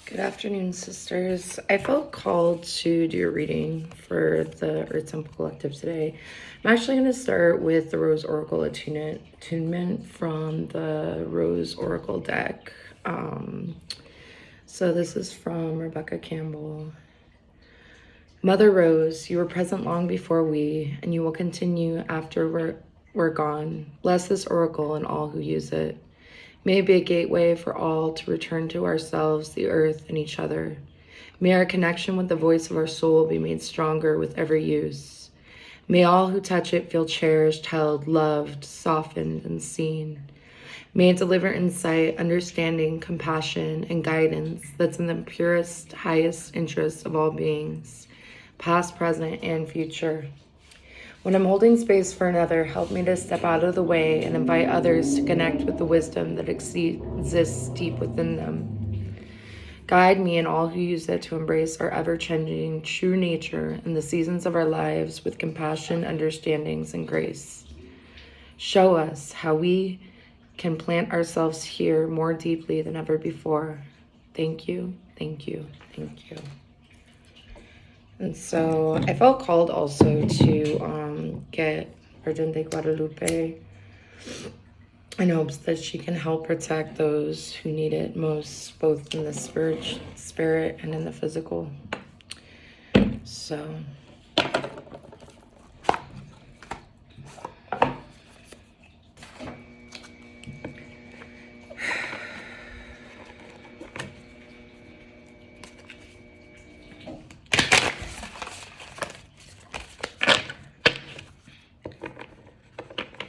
Good afternoon, sisters. I felt called to do a reading for the Earth Temple Collective today. I'm actually going to start with the Rose Oracle attunement from the Rose Oracle deck. So this is from Rebecca Campbell. Mother Rose, you were present long before we, and you will continue after we're gone. Bless this oracle and all who use it. May it be a gateway for all to return to ourselves, the earth, and each other. May our connection with the voice of our soul be made stronger with every use. May all who touch it feel cherished, held, loved, softened, and seen. May it deliver insight, understanding, compassion, and guidance that's in the purest, highest interests of all beings, past, present, and future. When I'm holding space for another, help me to step out of the way and invite others to connect with the wisdom that exists deep within them. Guide me and all who use it to embrace our ever-changing true nature in the seasons of our lives with compassion, understandings, and grace. Show us how we can plant ourselves here more deeply than ever before. Thank you, thank you, thank you. And so I felt called also to get Virgin de Guadalupe in hopes that she can help protect those who need it most, both in the spirit and in the physical. So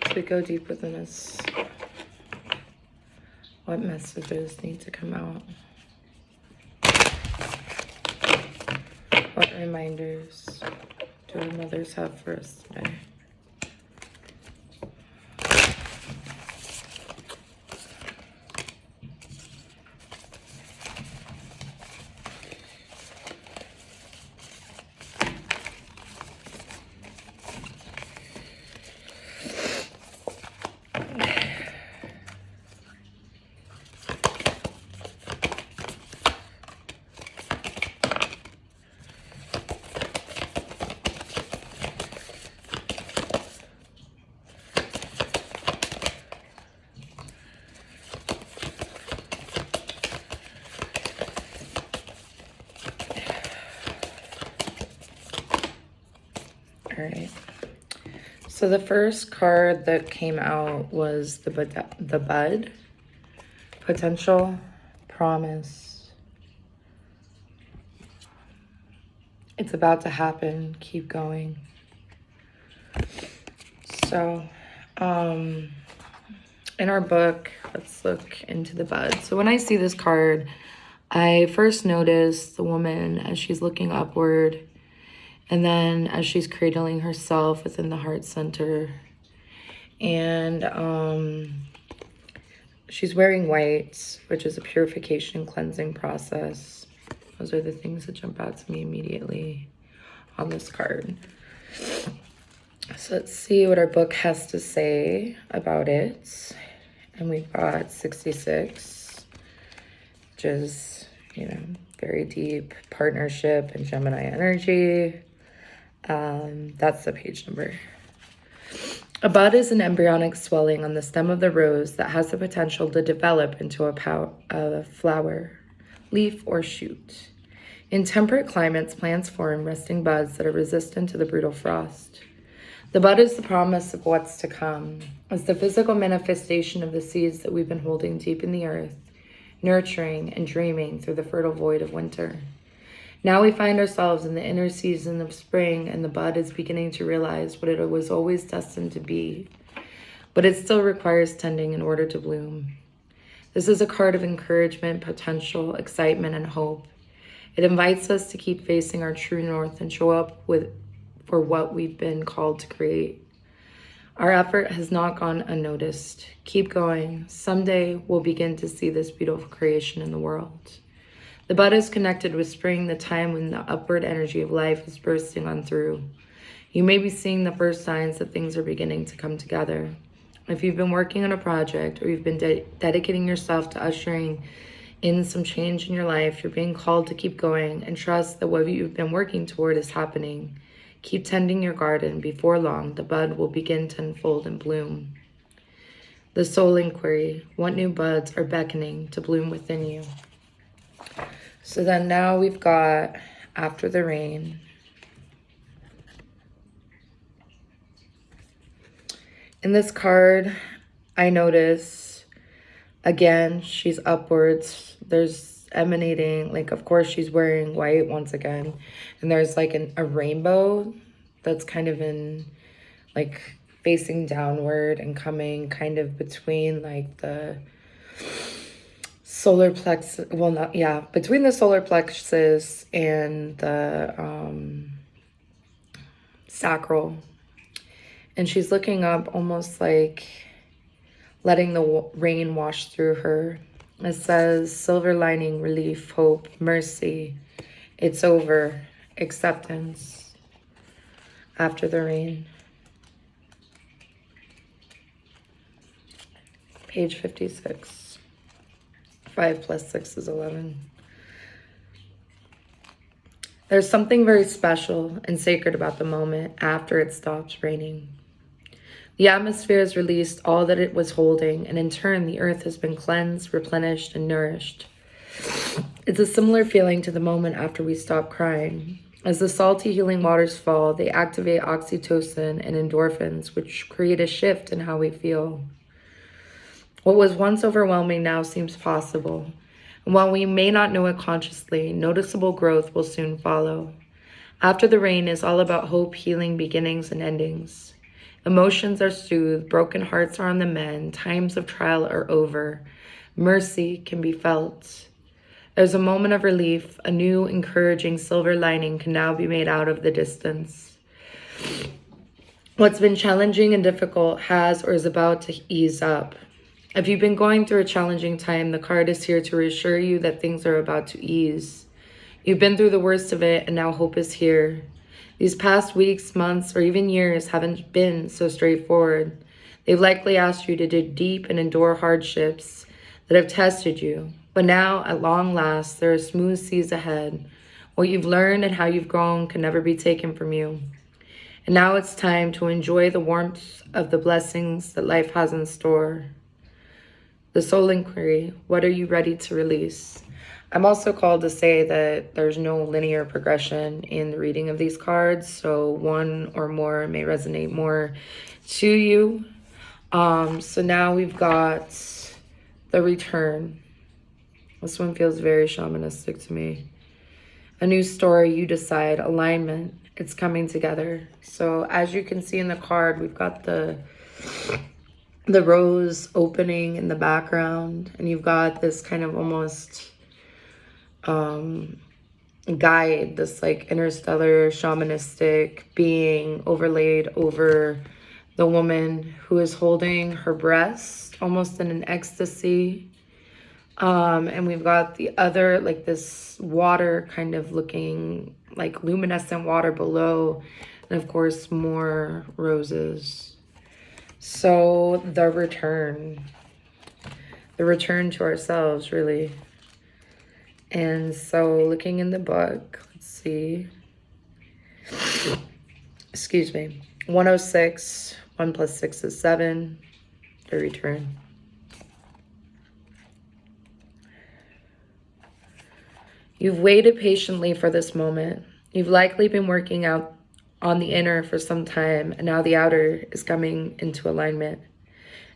as we go deep within us, what messages need to come out? What reminders do our mothers have for us today? All right. So the first card that came out was the bud, potential, promise. It's about to happen. Keep going. So, in our book, let's look into the bud. So when I see this card, I first notice the woman as she's looking upward, and then as she's cradling herself within the heart center. And she's wearing white, which is a purification and cleansing process. Those are the things that jump out to me immediately on this card. So let's see what our book has to say about it. And we've got 66, which is, very deep partnership and Gemini energy. That's the page number. A bud is an embryonic swelling on the stem of the rose that has the potential to develop into a flower, leaf, or shoot. In temperate climates, plants form resting buds that are resistant to the brutal frost. The bud is the promise of what's to come. It's the physical manifestation of the seeds that we've been holding deep in the earth, nurturing and dreaming through the fertile void of winter. Now we find ourselves in the inner season of spring, and the bud is beginning to realize what it was always destined to be, but it still requires tending in order to bloom. This is a card of encouragement, potential, excitement, and hope. It invites us to keep facing our true north and show up for what we've been called to create. Our effort has not gone unnoticed. Keep going. Someday we'll begin to see this beautiful creation in the world. The bud is connected with spring, the time when the upward energy of life is bursting on through. You may be seeing the first signs that things are beginning to come together. If you've been working on a project or you've been dedicating yourself to ushering in some change in your life. You're being called to keep going and trust that what you've been working toward is happening. Keep tending your garden. Before long, the bud will begin to unfold and bloom. The soul inquiry. What new buds are beckoning to bloom within you? So then now we've got After the Rain. In this card, I notice, again, she's upwards. There's emanating, like, of course, she's wearing white once again. And there's, like, a rainbow that's kind of in, like, facing downward and coming kind of between, like, the solar plexus. Well, not, yeah, between the solar plexus and the sacral. And she's looking up, almost like letting the rain wash through her. It says, silver lining, relief, hope, mercy. It's over. Acceptance. After the rain. Page 56. 5 plus 6 is 11. There's something very special and sacred about the moment after it stops raining. The atmosphere has released all that it was holding, and in turn, the earth has been cleansed, replenished, and nourished. It's a similar feeling to the moment after we stop crying. As the salty healing waters fall, they activate oxytocin and endorphins, which create a shift in how we feel. What was once overwhelming now seems possible. And while we may not know it consciously, noticeable growth will soon follow. After the Rain is all about hope, healing, beginnings, and endings. Emotions are soothed, broken hearts are on the mend, times of trial are over, mercy can be felt. There's a moment of relief, a new encouraging silver lining can now be made out of the distance. What's been challenging and difficult has or is about to ease up. If you've been going through a challenging time, the card is here to reassure you that things are about to ease. You've been through the worst of it, and now hope is here. These past weeks, months, or even years haven't been so straightforward. They've likely asked you to dig deep and endure hardships that have tested you. But now, at long last, there are smooth seas ahead. What you've learned and how you've grown can never be taken from you. And now it's time to enjoy the warmth of the blessings that life has in store. The soul inquiry. What are you ready to release? I'm also called to say that there's no linear progression in the reading of these cards, so one or more may resonate more to you. So now we've got the Return. This one feels very shamanistic to me. A new story, you decide, alignment, it's coming together. So as you can see in the card, we've got the rose opening in the background, and you've got this kind of almost guide, this like interstellar shamanistic being overlaid over the woman who is holding her breast almost in an ecstasy. And we've got the other, like this water kind of looking like luminescent water below, and of course more roses. So the return to ourselves, really. And so looking in the book, let's see. Excuse me. 106, 1 plus 6 is 7. The return. You've waited patiently for this moment. You've likely been working out on the inner for some time, and now the outer is coming into alignment.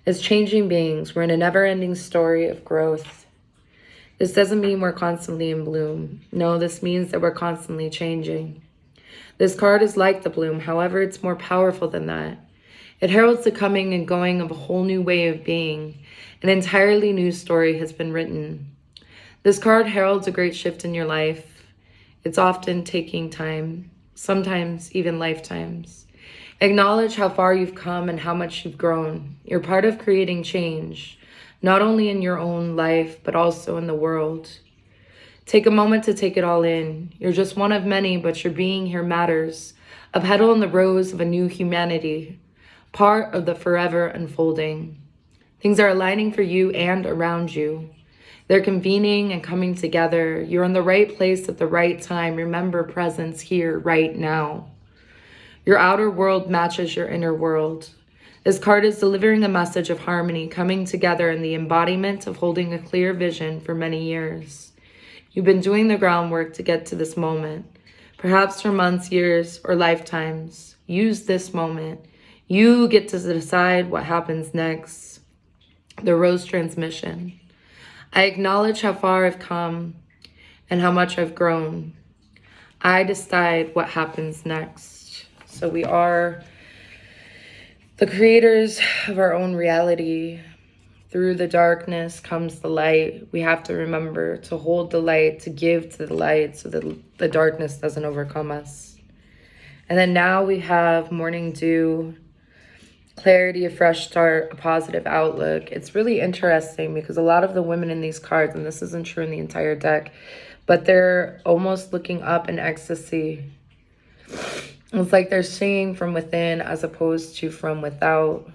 As changing beings, we're in a never-ending story of growth. This doesn't mean we're constantly in bloom. No, this means that we're constantly changing. This card is like the bloom, however, it's more powerful than that. It heralds the coming and going of a whole new way of being. An entirely new story has been written. This card heralds a great shift in your life. It's often taking time, sometimes even lifetimes. Acknowledge how far you've come and how much you've grown. You're part of creating change, not only in your own life, but also in the world. Take a moment to take it all in. You're just one of many, but your being here matters. A petal in the rose of a new humanity, part of the forever unfolding. Things are aligning for you and around you. They're convening and coming together. You're in the right place at the right time. Remember presence here, right now. Your outer world matches your inner world. This card is delivering a message of harmony, coming together in the embodiment of holding a clear vision for many years. You've been doing the groundwork to get to this moment, perhaps for months, years, or lifetimes. Use this moment. You get to decide what happens next. The Rose transmission. I acknowledge how far I've come and how much I've grown. I decide what happens next. So we are the creators of our own reality. Through the darkness comes the light. We have to remember to hold the light, to give to the light so that the darkness doesn't overcome us. And then now we have morning dew, clarity, a fresh start, a positive outlook. It's really interesting because a lot of the women in these cards, and this isn't true in the entire deck, but they're almost looking up in ecstasy. It's like they're seeing from within as opposed to from without.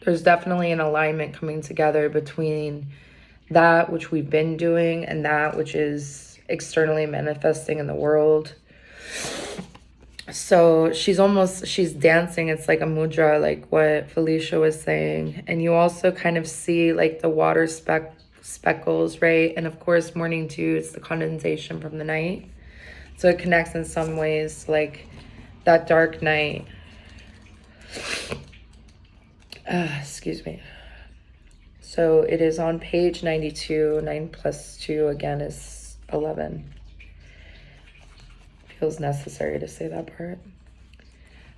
There's definitely an alignment coming together between that which we've been doing and that which is externally manifesting in the world. So she's dancing. It's like a mudra, like what Felicia was saying. And you also kind of see like the water speckles, right? And of course, morning dew is the condensation from the night. So it connects in some ways like that dark night. Excuse me. So it is on page 92. 9 plus 2 again is 11. Feels necessary to say that part.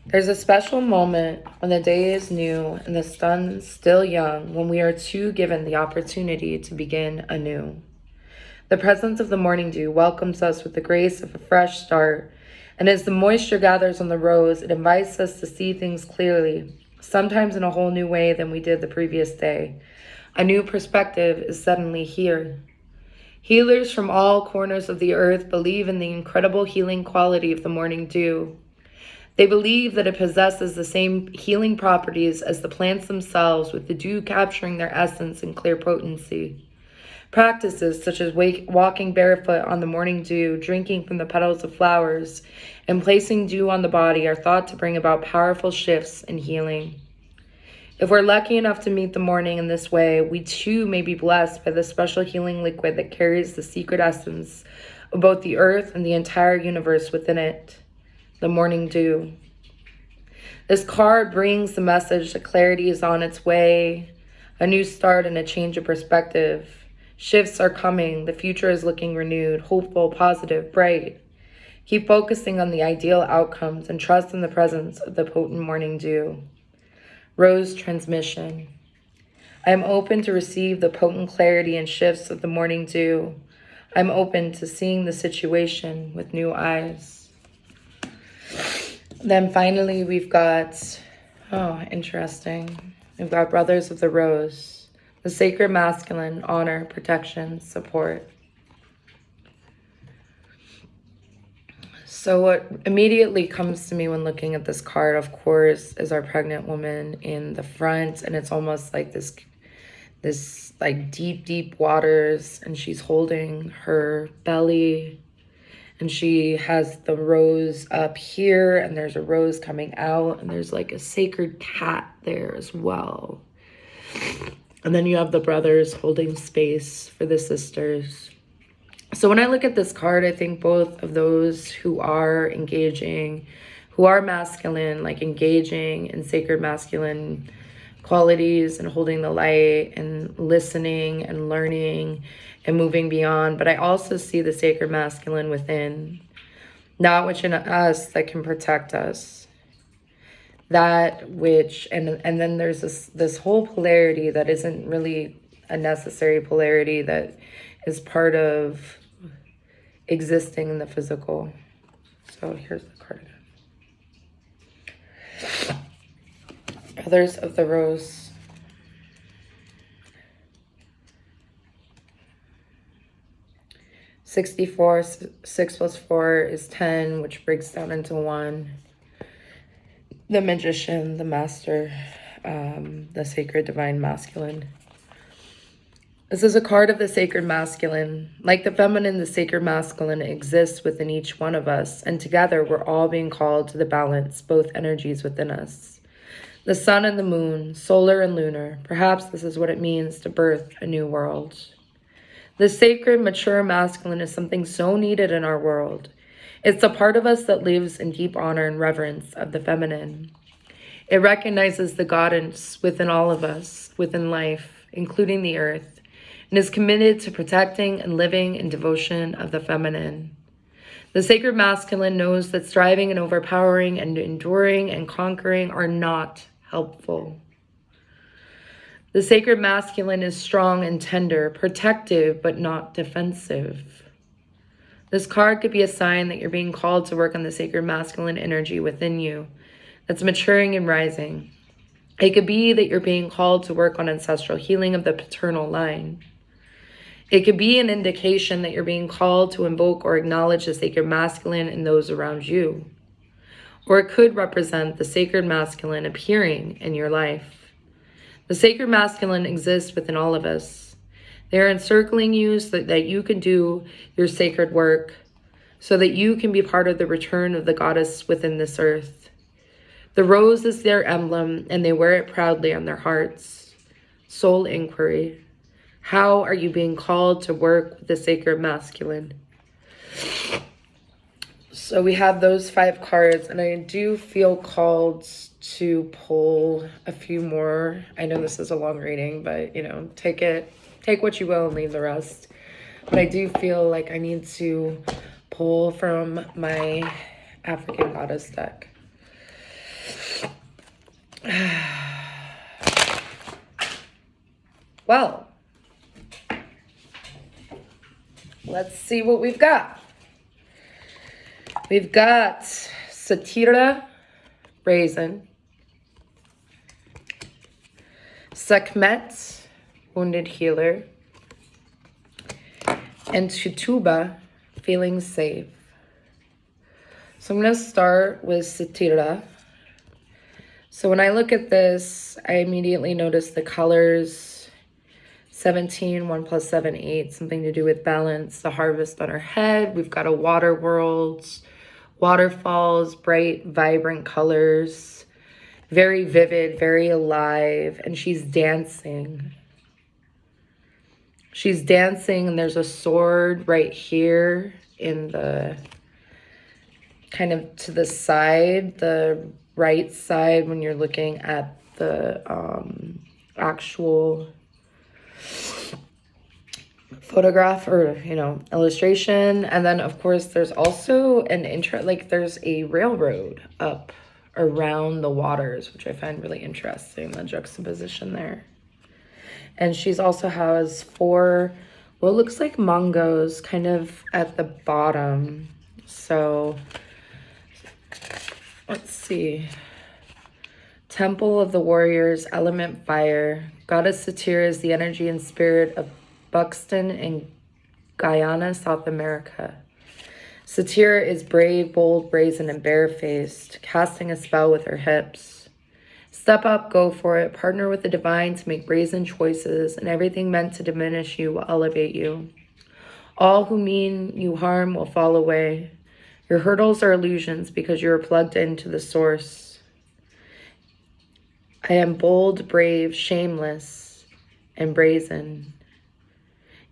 There's a special moment when the day is new and the sun's still young, when we are two given the opportunity to begin anew. The presence of the morning dew welcomes us with the grace of a fresh start, and as the moisture gathers on the rose, it invites us to see things clearly, sometimes in a whole new way than we did the previous day. A new perspective is suddenly here. Healers from all corners of the earth believe in the incredible healing quality of the morning dew. They believe that it possesses the same healing properties as the plants themselves, with the dew capturing their essence and clear potency. Practices such as walking barefoot on the morning dew, drinking from the petals of flowers, and placing dew on the body are thought to bring about powerful shifts in healing. If we're lucky enough to meet the morning in this way, we too may be blessed by the special healing liquid that carries the secret essence of both the earth and the entire universe within it, the morning dew. This card brings the message that clarity is on its way, a new start and a change of perspective. Shifts are coming, the future is looking renewed, hopeful, positive, bright. Keep focusing on the ideal outcomes and trust in the presence of the potent morning dew. Rose transmission. I am open to receive the potent clarity and shifts of the morning dew. I'm open to seeing the situation with new eyes. Then finally we've got, interesting. We've got Brothers of the Rose, the sacred masculine, honor, protection, support. So what immediately comes to me when looking at this card, of course, is our pregnant woman in the front. And it's almost like this like deep waters. And she's holding her belly. And she has the rose up here. And there's a rose coming out. And there's like a sacred cat there as well. And then you have the brothers holding space for the sisters. So when I look at this card, I think both of those who are engaging, who are masculine, like engaging in sacred masculine qualities and holding the light and listening and learning and moving beyond. But I also see the sacred masculine within, that which in us that can protect us. That which, and then there's this whole polarity that isn't really a necessary polarity that is part of existing in the physical. So here's the card again. Brothers of the Rose. (64), 6 plus 4 is 10, which breaks down into 1. The Magician, the Master, the Sacred Divine Masculine. This is a card of the sacred masculine. Like the feminine, the sacred masculine exists within each one of us, and together we're all being called to the balance, both energies within us. The sun and the moon, solar and lunar. Perhaps this is what it means to birth a new world. The sacred, mature masculine is something so needed in our world. It's the part of us that lives in deep honor and reverence of the feminine. It recognizes the goddess within all of us, within life, including the earth, and is committed to protecting and living in devotion of the feminine. The sacred masculine knows that striving and overpowering and enduring and conquering are not helpful. The sacred masculine is strong and tender, protective but not defensive. This card could be a sign that you're being called to work on the sacred masculine energy within you that's maturing and rising. It could be that you're being called to work on ancestral healing of the paternal line. It could be an indication that you're being called to invoke or acknowledge the sacred masculine in those around you. Or it could represent the sacred masculine appearing in your life. The sacred masculine exists within all of us. They're encircling you so that you can do your sacred work, so that you can be part of the return of the goddess within this earth. The rose is their emblem, and they wear it proudly on their hearts. Soul inquiry. How are you being called to work with the sacred masculine? So we have those 5 cards, and I do feel called to pull a few more. I know this is a long reading, but take what you will and leave the rest. But I do feel like I need to pull from my African Goddess deck. Well, let's see what we've got. We've got Satira, Brazen, Sekhmet, Wounded Healer, and Tutuba, Feeling Safe. So I'm going to start with Satira. So when I look at this, I immediately notice the colors. 17, 1 plus 7, 8, something to do with balance, the harvest on her head. We've got a water world, waterfalls, bright, vibrant colors, very vivid, very alive, and she's dancing. She's dancing, and there's a sword right here in the, kind of to the side, the right side when you're looking at the actual photograph or illustration. And then of course there's also there's a railroad up around the waters, which I find really interesting, the juxtaposition there. And she's also has 4 what looks like mangoes kind of at the bottom. So let's see. Temple of the Warriors, element fire. Goddess Satira is the energy and spirit of Buxton and Guyana, South America. Satira is brave, bold, brazen, and barefaced, casting a spell with her hips. Step up, go for it, partner with the divine to make brazen choices, and everything meant to diminish you will elevate you. All who mean you harm will fall away. Your hurdles are illusions because you are plugged into the source. I am bold, brave, shameless, and brazen.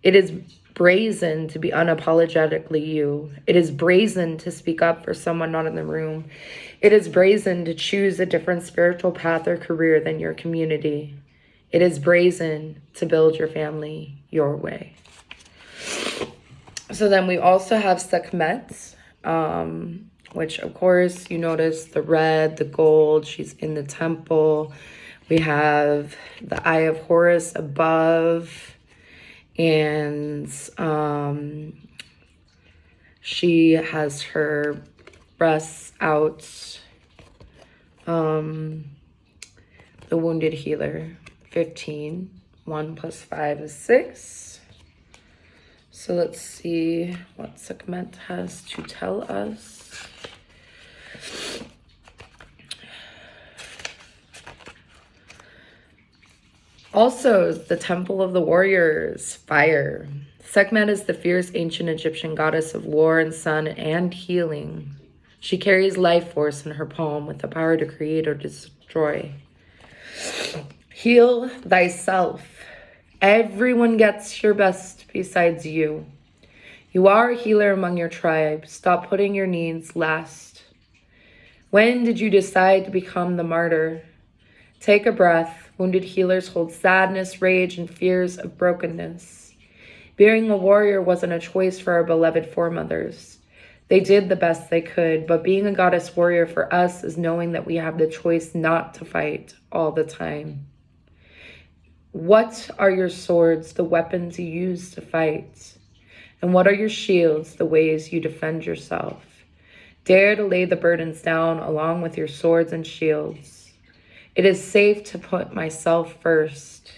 It is brazen to be unapologetically you. It is brazen to speak up for someone not in the room. It is brazen to choose a different spiritual path or career than your community. It is brazen to build your family your way. So then we also have Sekhmet, which of course you notice the red, the gold, she's in the temple. We have the Eye of Horus above, and she has her breasts out. The Wounded Healer, 15, 1 plus 5 is 6. So let's see what Sekhmet has to tell us. Also, the Temple of the Warriors, fire. Sekhmet is the fierce ancient Egyptian goddess of war and sun and healing. She carries life force in her palm with the power to create or destroy. Heal thyself. Everyone gets your best besides you. You are a healer among your tribe. Stop putting your needs last. When did you decide to become the martyr? Take a breath. Wounded healers hold sadness, rage, and fears of brokenness. Being a warrior wasn't a choice for our beloved foremothers. They did the best they could, but being a goddess warrior for us is knowing that we have the choice not to fight all the time. What are your swords, the weapons you use to fight? And what are your shields, the ways you defend yourself? Dare to lay the burdens down along with your swords and shields. It is safe to put myself first.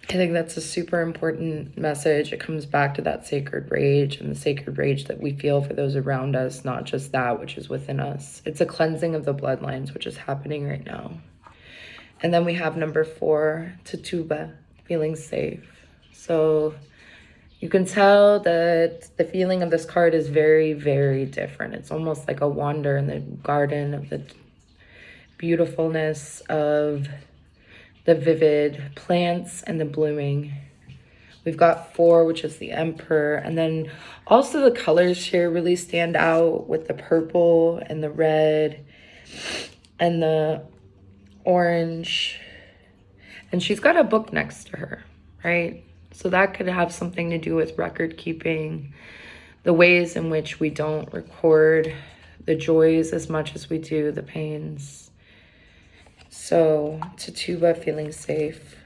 I think that's a super important message. It comes back to that sacred rage and the sacred rage that we feel for those around us, not just that which is within us. It's a cleansing of the bloodlines, which is happening right now. And then we have number 4, Tituba, feeling safe. So you can tell that the feeling of this card is very, very different. It's almost like a wander in the garden of the beautifulness of the vivid plants and the blooming. We've got 4, which is the Emperor. And then also the colors here really stand out with the purple and the red and the orange. And she's got a book next to her, right? So that could have something to do with record keeping, the ways in which we don't record the joys as much as we do the pains. So, Tituba, feeling safe.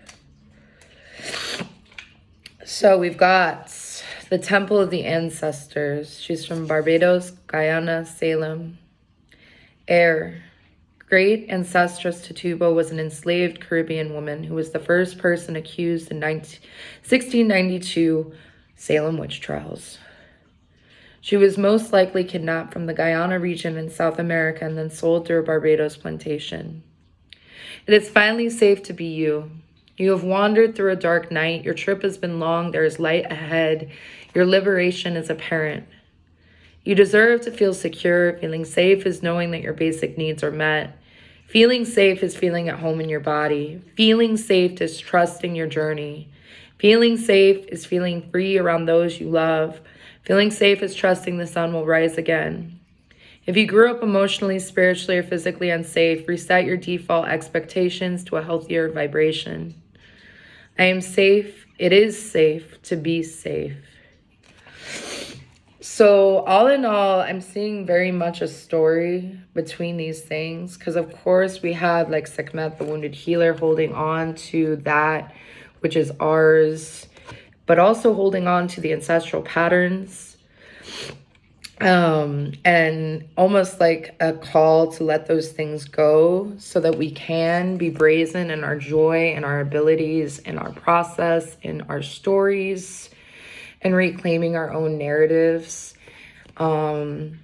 So we've got the Temple of the Ancestors. She's from Barbados, Guyana, Salem. Air. Great ancestress Tituba was an enslaved Caribbean woman who was the first person accused in 1692 Salem witch trials. She was most likely kidnapped from the Guyana region in South America and then sold to a Barbados plantation. It is finally safe to be you. You have wandered through a dark night. Your trip has been long. There is light ahead. Your liberation is apparent. You deserve to feel secure. Feeling safe is knowing that your basic needs are met. Feeling safe is feeling at home in your body. Feeling safe is trusting your journey. Feeling safe is feeling free around those you love. Feeling safe is trusting the sun will rise again. If you grew up emotionally, spiritually, or physically unsafe, reset your default expectations to a healthier vibration. I am safe. It is safe to be safe. So all in all, I'm seeing very much a story between these things because, of course, we have like Sekhmet, the wounded healer, holding on to that which is ours, but also holding on to the ancestral patterns. And almost like a call to let those things go so that we can be brazen in our joy and our abilities, in our process, in our stories, and reclaiming our own narratives. And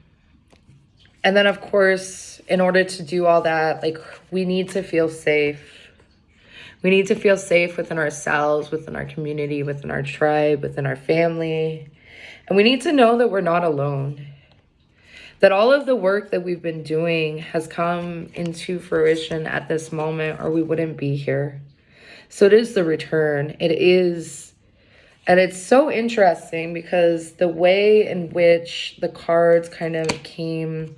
then, of course, in order to do all that, like, we need to feel safe. We need to feel safe within ourselves, within our community, within our tribe, within our family. And we need to know that we're not alone. That all of the work that we've been doing has come into fruition at this moment, or we wouldn't be here. So it is the return. It is, and it's so interesting because the way in which the cards kind of came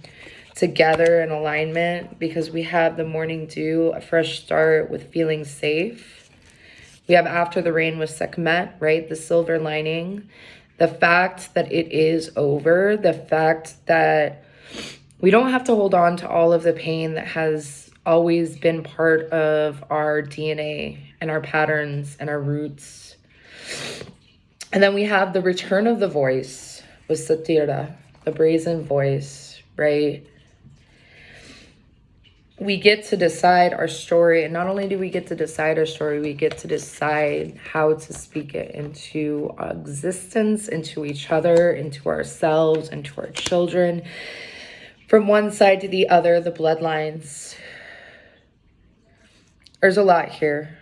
together in alignment, because we have the morning dew, a fresh start with feeling safe. We have after the rain with Sekhmet, right? The silver lining. The fact that it is over, the fact that we don't have to hold on to all of the pain that has always been part of our DNA and our patterns and our roots. And then we have the return of the voice with Satira, the brazen voice, right? We get to decide our story, and not only do we get to decide our story, we get to decide how to speak it into existence, into each other, into ourselves, into our children, from one side to the other, the bloodlines. there's a lot here.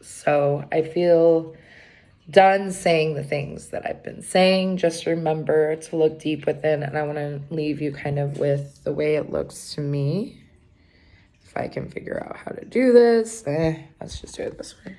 So I feel done saying the things that I've been saying. Just remember to look deep within, and I want to leave you kind of with the way it looks to me. If I can figure out how to do this, let's just do it this way.